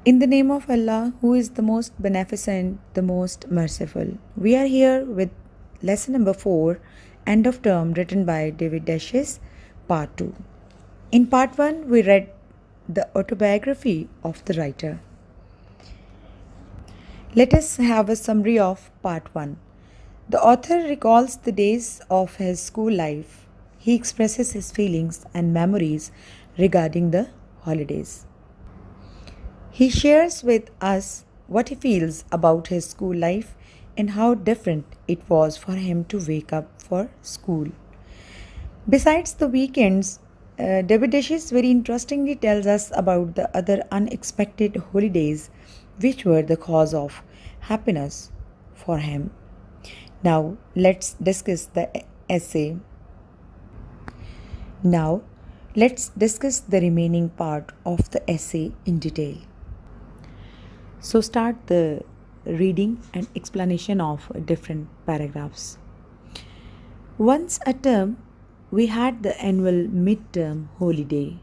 In the name of Allah, who is the most beneficent, the most merciful. We are here with lesson number 4, End of Term, written by David Dashes, part 2. In part 1, we read the autobiography of the writer. Let us have a summary of part 1. The author recalls the days of his school life. He expresses his feelings and memories regarding the holidays. He shares with us what he feels about his school life and how different it was for him to wake up for school. Besides the weekends, David Dashes very interestingly tells us about the other unexpected holidays which were the cause of happiness for him. Now, let's discuss the essay. Now, let's discuss the remaining part of the essay in detail. So start the reading and explanation of different paragraphs. Once a term, we had the annual midterm holiday.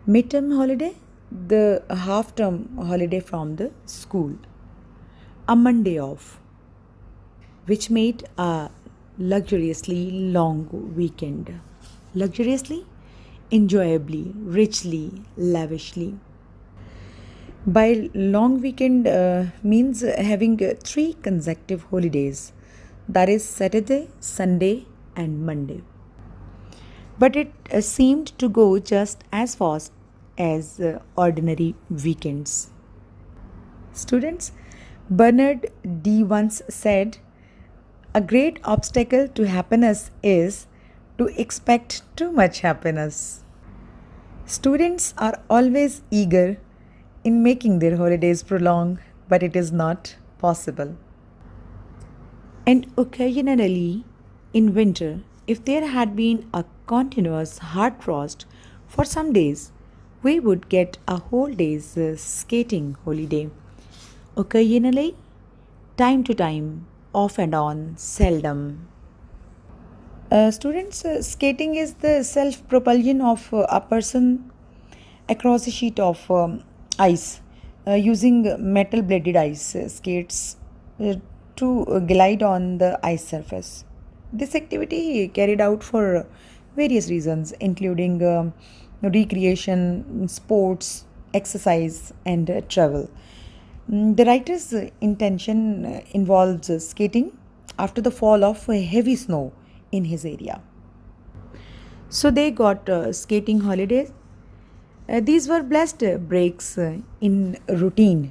Midterm holiday, the half-term holiday from the school. A Monday off, which made a luxuriously long weekend. Luxuriously, enjoyably, richly, lavishly. By long weekend means having 3 consecutive holidays, that is Saturday, Sunday and Monday. But it seemed to go just as fast as ordinary weekends. Students, Bernard D. once said, "A great obstacle to happiness is to expect too much happiness." Students are always eager in making their holidays prolong, but it is not possible. And occasionally, in winter, if there had been a continuous hard frost for some days, we would get a whole day's skating holiday. Occasionally, time to time, off and on, seldom. Students, skating is the self propulsion of a person across a sheet of ice using metal bladed ice skates to glide on the ice surface. This activity carried out for various reasons, including recreation, sports, exercise, and travel. The writer's intention involves skating after the fall of heavy snow in his area. So they got skating holidays. These were blessed breaks in routine.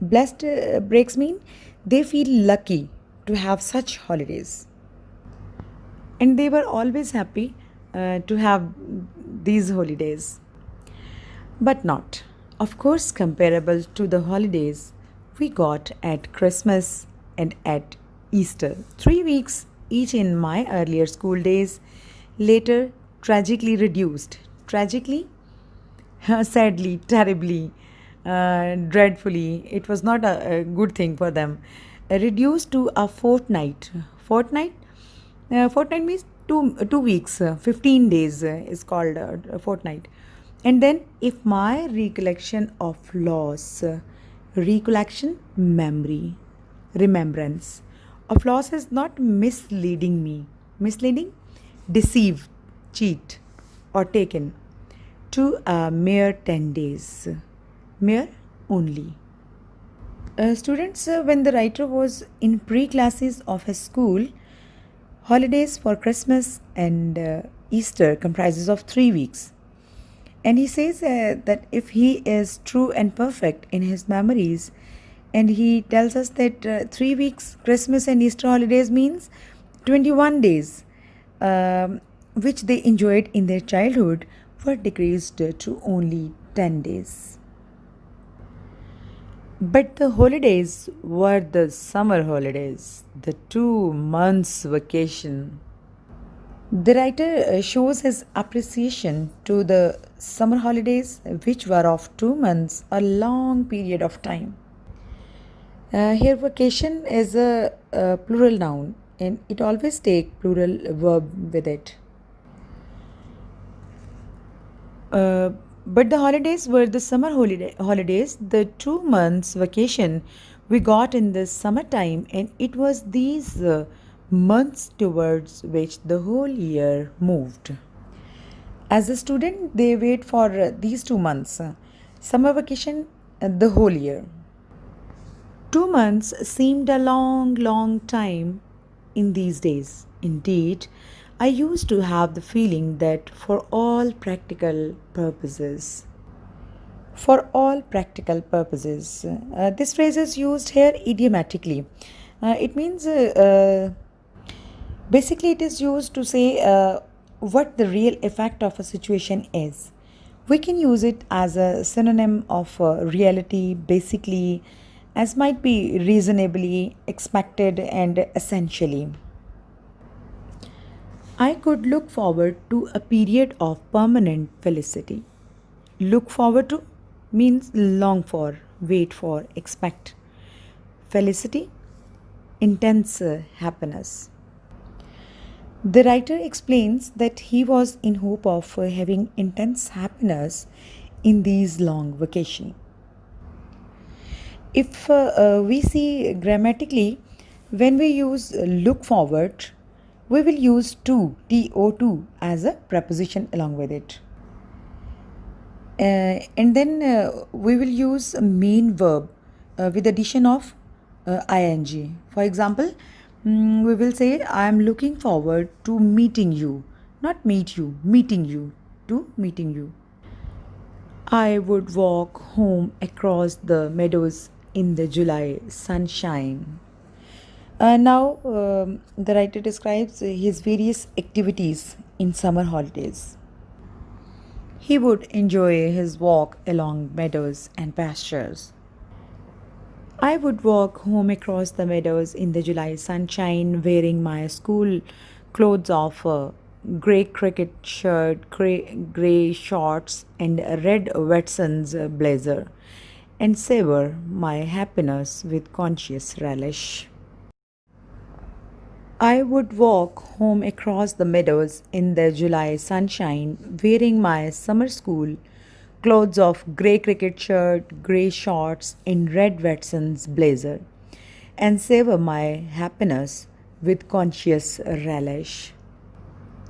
Blessed breaks mean they feel lucky to have such holidays. And they were always happy to have these holidays. But not, of course, comparable to the holidays we got at Christmas and at Easter. 3 weeks each in my earlier school days, later tragically reduced. Tragically? Sadly, terribly, dreadfully. It was not a good thing for them. Reduced to a fortnight. Fortnight? Fortnight means 2 weeks. 15 days is called a fortnight. And then, if my recollection of loss, recollection, memory, remembrance of loss is not misleading me. Misleading? Deceive, cheat, or taken to a mere 10 days. Mere only. Students, when the writer was in pre-classes of his school, holidays for Christmas and Easter comprises of 3 weeks. And he says that if he is true and perfect in his memories, and he tells us that 3 weeks Christmas and Easter holidays means 21 days, which they enjoyed in their childhood, were decreased to only 10 days. But the holidays were the summer holidays, the 2 months vacation. The writer shows his appreciation to the summer holidays, which were of 2 months, a long period of time. Here, vacation is a plural noun and it always takes plural verb with it. But the holidays were the summer holidays, the 2 months vacation we got in the summertime, and it was these months towards which the whole year moved. As a student, they wait for these 2 months, summer vacation, the whole year. 2 months seemed a long, long time in these days. Indeed, I used to have the feeling that for all practical purposes, this phrase is used here idiomatically. It means basically it is used to say what the real effect of a situation is. We can use it as a synonym of reality, basically, as might be reasonably expected and essentially. I could look forward to a period of permanent felicity. Look forward to means long for, wait for, expect. Felicity, intense happiness. The writer explains that he was in hope of having intense happiness in these long vacation. If we see grammatically, when we use look forward, we will use to as a preposition along with it. And then we will use a main verb with addition of ing. For example, we will say, I am looking forward to meeting you, not meet you, meeting you, to meeting you. I would walk home across the meadows in the July sunshine. Now, the writer describes his various activities in summer holidays. He would enjoy his walk along meadows and pastures. I would walk home across the meadows in the July sunshine wearing my school clothes of grey cricket shirt, grey shorts, and a red Watson's blazer, and savor my happiness with conscious relish. I would walk home across the meadows in the July sunshine wearing my summer school clothes of grey cricket shirt, grey shorts, and red Watson's blazer, and savor my happiness with conscious relish.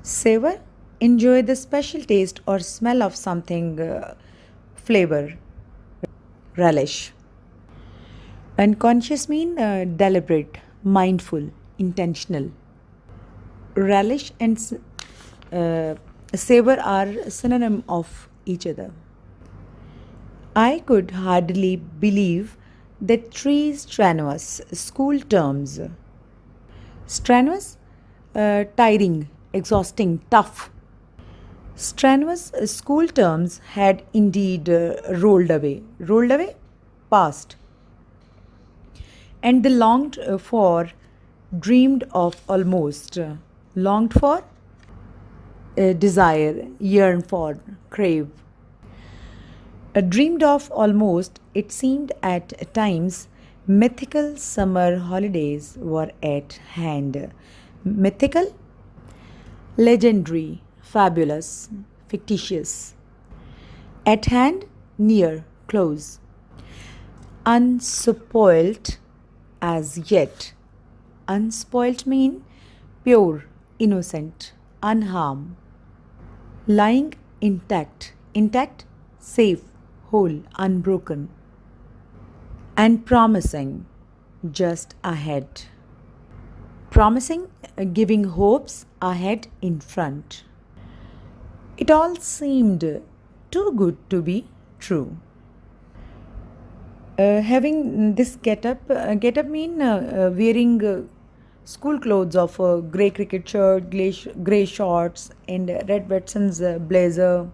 Savor, enjoy the special taste or smell of something, flavor, relish. And conscious mean deliberate, mindful, intentional. Relish and uh, savor are synonym of each other. I could hardly believe that 3 strenuous school terms, strenuous, tiring, exhausting, tough, strenuous school terms had indeed rolled away, past, and they longed for, dreamed of almost, longed for, desire, yearn for, crave. Dreamed of almost, it seemed at times, mythical summer holidays were at hand. Mythical, legendary, fabulous, fictitious. At hand, near, close. Unspoilt, as yet. Unspoilt mean pure, innocent, unharmed. Lying intact, intact, safe, whole, unbroken. And promising, just ahead. Promising, giving hopes ahead in front. It all seemed too good to be true. Having this get up mean wearing school clothes of grey cricket shirt, grey shorts, and red Watson's blazer.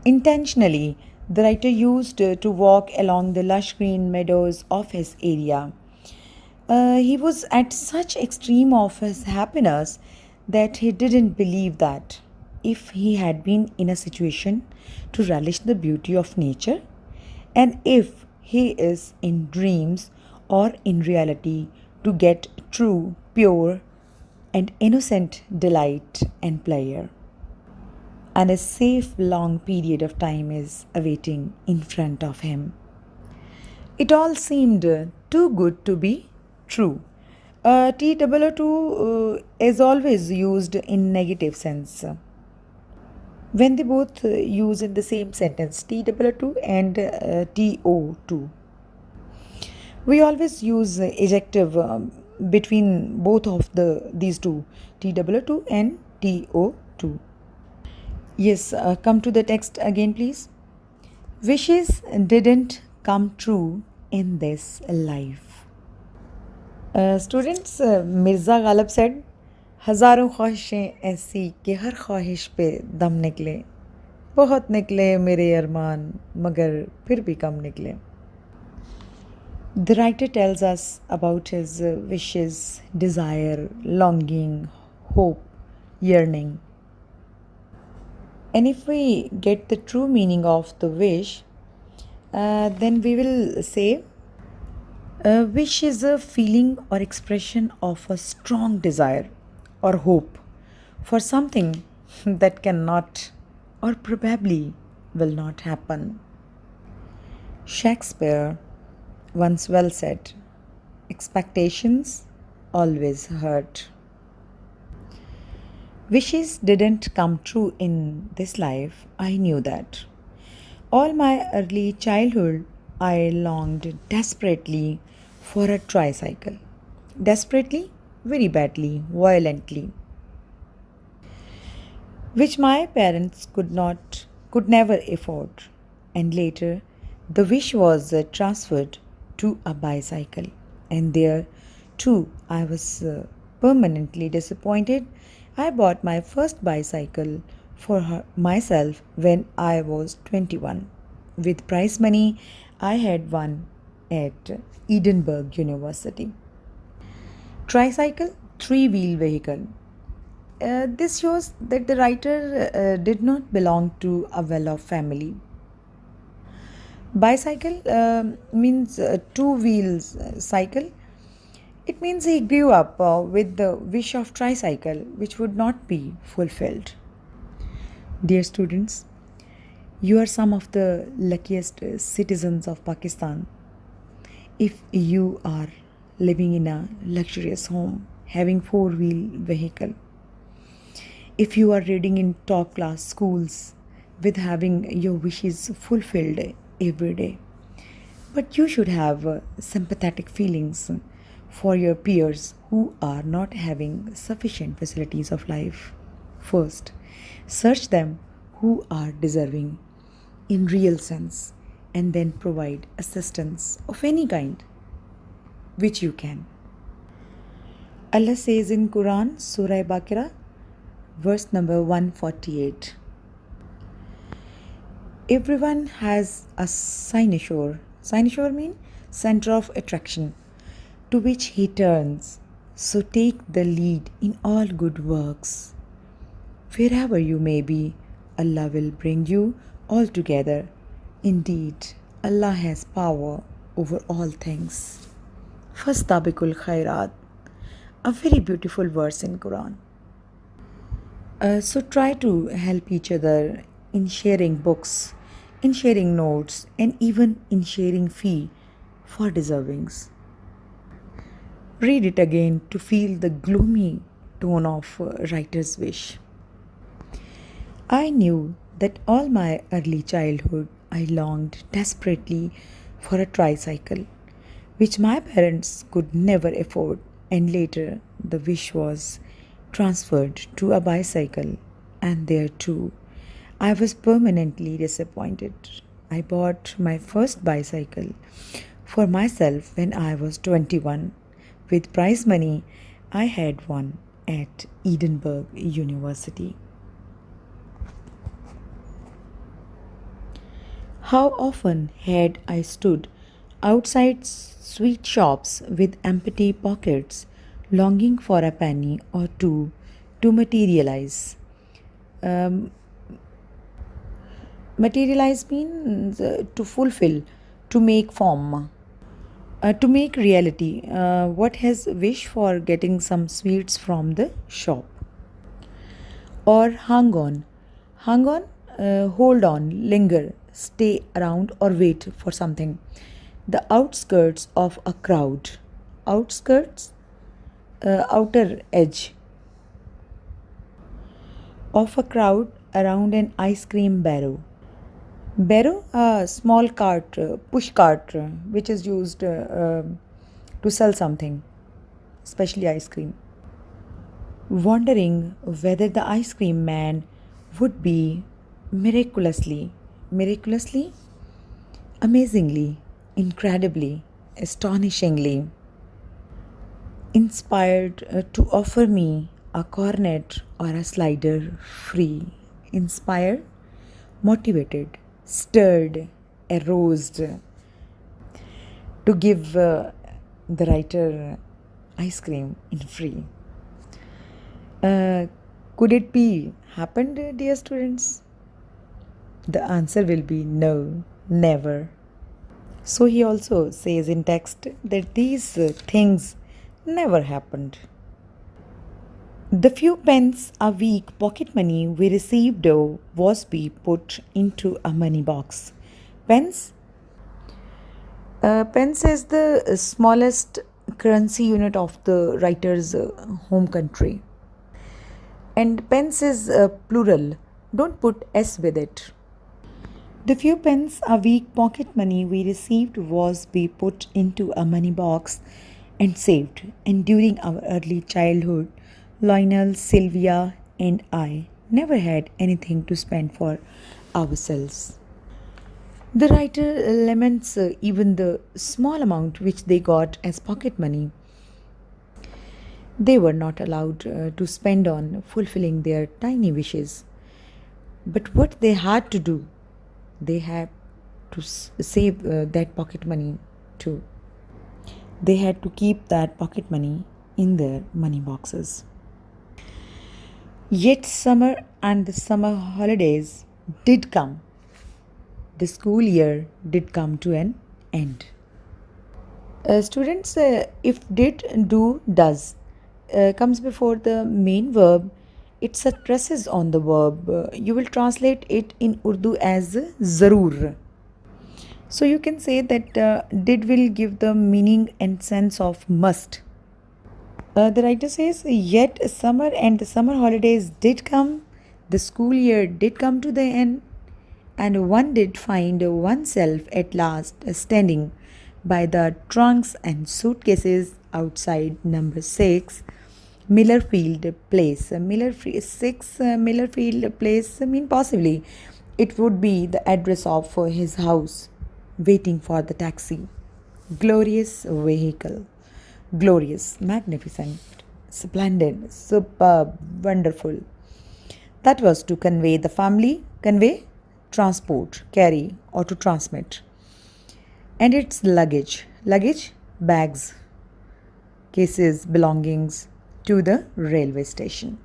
Intentionally, the writer used to walk along the lush green meadows of his area. He was at such extreme of his happiness that he didn't believe that if he had been in a situation to relish the beauty of nature, and if he is in dreams or in reality to get true, pure, and innocent delight and pleasure. and a safe long period of time is awaiting in front of him. It all seemed too good to be true. TWO2 is always used in negative sense. When they both use in the same sentence, TWO2 and TO2. We always use adjective between both of these two, TWO2 and TO2. Yes, come to the text again, please. Wishes didn't come true in this life. Students, Mirza Ghalib said, हज़ारों ख्वाहिशें ऐसी कि हर ख्वाहिश पे दम निकले, बहुत निकले मेरे अरमान मगर फिर भी कम निकले. The writer tells us about his wishes, desire, longing, hope, yearning. And if we get the true meaning of the wish, then we will say a wish is a feeling or expression of a strong desire or hope for something that cannot or probably will not happen. Shakespeare once well said, expectations always hurt. Wishes didn't come true in this life, I knew that. All my early childhood, I longed desperately for a tricycle. Desperately, very badly, violently. Which my parents could never afford. And later, the wish was transferred to a bicycle. And there, too, I was permanently disappointed. I bought my first bicycle for myself when I was 21. With prize money, I had one at Edinburgh University. Tricycle, three-wheel vehicle. This shows that the writer did not belong to a well-off family. Bicycle means two wheels cycle. It means he grew up with the wish of tricycle, which would not be fulfilled. Dear students, you are some of the luckiest citizens of Pakistan. If you are living in a luxurious home, having four-wheel vehicle, if you are reading in top class schools with having your wishes fulfilled every day, but you should have sympathetic feelings for your peers who are not having sufficient facilities of life. First, search them who are deserving in real sense and then provide assistance of any kind which you can. Allah says in Quran, Surah Baqarah, verse number 148. Everyone has a cynosure. Cynosure means center of attraction to which he turns. So take the lead in all good works. Wherever you may be, Allah will bring you all together. Indeed, Allah has power over all things. Fastabikul khairat, a very beautiful verse in Quran. So try to help each other in sharing books, in sharing notes, and even in sharing fee for deservings. Read it again to feel the gloomy tone of writer's wish. I knew that all my early childhood I longed desperately for a tricycle, which my parents could never afford, and later the wish was transferred to a bicycle, and there too I was permanently disappointed. I bought my first bicycle for myself when I was 21. With prize money, I had one at Edinburgh University. How often had I stood outside sweet shops with empty pockets, longing for a penny or two to materialize. Materialize means to fulfill, to make form, to make reality. What has wish for getting some sweets from the shop? Or Hang on, hold on, linger, stay around, or wait for something. The outskirts of a crowd. Outskirts, outer edge of a crowd around an ice cream barrow. Barrow, a small cart, push cart, which is used to sell something, especially ice cream. Wondering whether the ice cream man would be miraculously, amazingly, incredibly, astonishingly inspired to offer me a cornet or a slider free. Inspired, motivated, stirred, aroused to give the writer ice cream in free. Could it be happened, dear students? The answer will be no, never. So he also says in text that these things never happened. The few pence a week pocket money we received was be put into a money box. Pence? Pence is the smallest currency unit of the writer's home country. And pence is plural. Don't put s with it. The few pence a week pocket money we received was be put into a money box and saved. And during our early childhood, Lionel, Sylvia, and I never had anything to spend for ourselves. The writer laments even the small amount which they got as pocket money. They were not allowed to spend on fulfilling their tiny wishes. But what they had to do, they had to save that pocket money too. They had to keep that pocket money in their money boxes. Yet summer and the summer holidays did come. The school year did come to an end. Students, if did, do, does comes before the main verb, it stresses on the verb. You will translate it in Urdu as zarur. So you can say that did will give the meaning and sense of must. The writer says, yet summer and the summer holidays did come, the school year did come to the end, and one did find oneself at last standing by the trunks and suitcases outside number 6 Millerfield Place. 6 Millerfield Place mean possibly it would be the address of his house, waiting for the taxi. Glorious vehicle. Glorious, magnificent, splendid, superb, wonderful. That was to convey the family, convey, transport, carry, or to transmit. And its luggage, bags, cases, belongings to the railway station.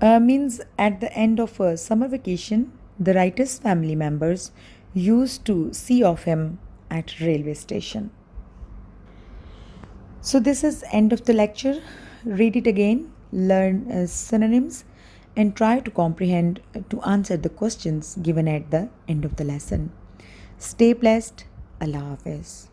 Means at the end of a summer vacation, the writer's family members used to see of him at railway station. So this is end of the lecture. Read it again, learn synonyms, and try to comprehend to answer the questions given at the end of the lesson. Stay blessed. Allah Hafiz.